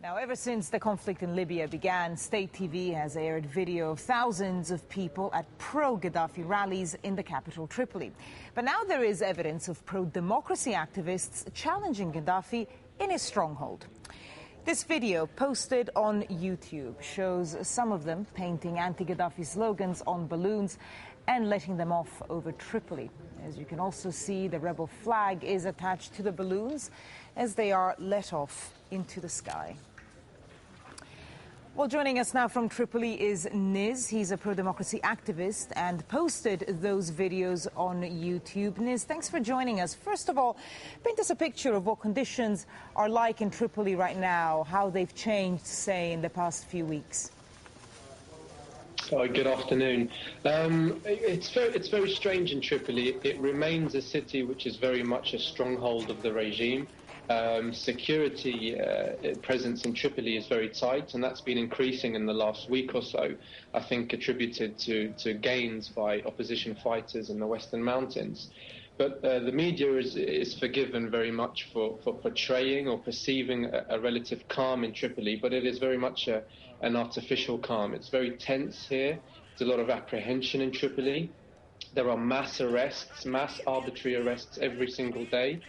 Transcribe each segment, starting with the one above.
Now, ever since the conflict in Libya began, state TV has aired video of thousands of people at pro-Gaddafi rallies in the capital, Tripoli. But now there is evidence of pro-democracy activists challenging Gaddafi in his stronghold. This video, posted on YouTube, shows some of them painting anti-Gaddafi slogans on balloons and letting them off over Tripoli. As you can also see, the rebel flag is attached to the balloons as they are let off into the sky. Well, joining us now from Tripoli is Niz. He's a pro-democracy activist and posted those videos on YouTube. Niz, thanks for joining us. First of all, paint us a picture of what conditions are like in Tripoli right now, how they've changed, say, in the past few weeks. Good afternoon. It's very strange in Tripoli. It remains a city which is very much a stronghold of the regime. Security presence in Tripoli is very tight, and that's been increasing in the last week or so, I think attributed to gains by opposition fighters in the Western Mountains. But the media is forgiven very much for portraying or perceiving a relative calm in Tripoli, but it is very much an artificial calm. It's very tense here. There's a lot of apprehension in Tripoli. There are mass arrests, mass arbitrary arrests every single day.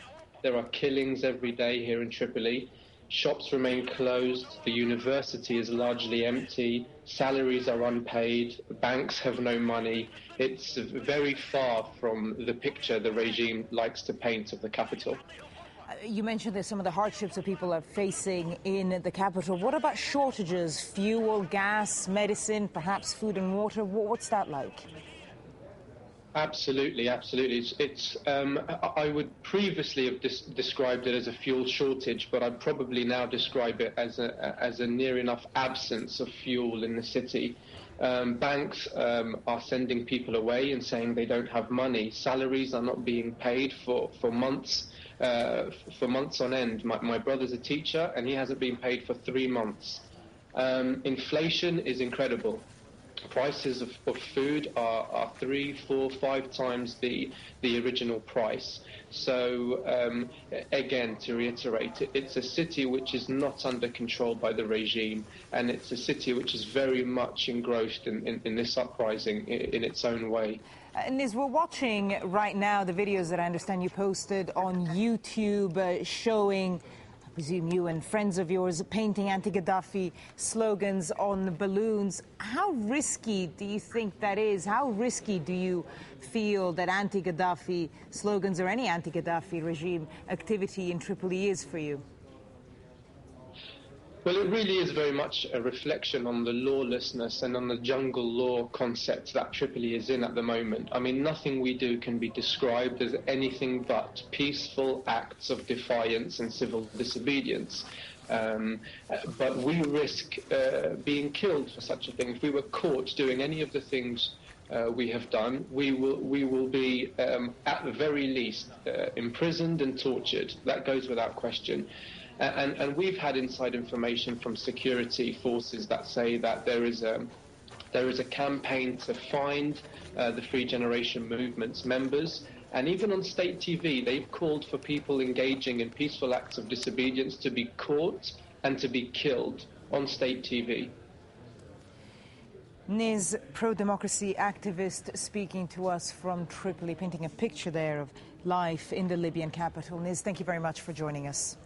There are killings every day here in Tripoli. Shops remain closed. The university is largely empty. Salaries are unpaid. Banks have no money. It's very far from the picture the regime likes to paint of the capital. You mentioned there's some of the hardships that people are facing in the capital. What about shortages, fuel, gas, medicine, perhaps food and water? What's that like? Absolutely. I would previously have described it as a fuel shortage, but I'd probably now describe it as a near enough absence of fuel in the city. Banks are sending people away and saying they don't have money. Salaries are not being paid for months on end. My brother's a teacher and he hasn't been paid for 3 months. Inflation is incredible. Prices of food are 3, 4, 5 times the original price. So again, to reiterate, it's a city which is not under control by the regime, and it's a city which is very much engrossed in this uprising in its own way. Niz, we're watching right now the videos that I understand you posted on YouTube showing, I presume you and friends of yours, painting anti-Gaddafi slogans on the balloons. How risky do you think that is? How risky do you feel that anti-Gaddafi slogans or any anti-Gaddafi regime activity in Tripoli is for you? Well, it really is very much a reflection on the lawlessness and on the jungle law concept that Tripoli is in at the moment. I mean, nothing we do can be described as anything but peaceful acts of defiance and civil disobedience. But we risk being killed for such a thing. If we were caught doing any of the things we have done, we will be, at the very least, imprisoned and tortured. That goes without question. And we've had inside information from security forces that say that there is a campaign to find the Free Generation Movement's members. And even on state TV, they've called for people engaging in peaceful acts of disobedience to be caught and to be killed on state TV. Niz, pro-democracy activist, speaking to us from Tripoli, painting a picture there of life in the Libyan capital. Niz, thank you very much for joining us.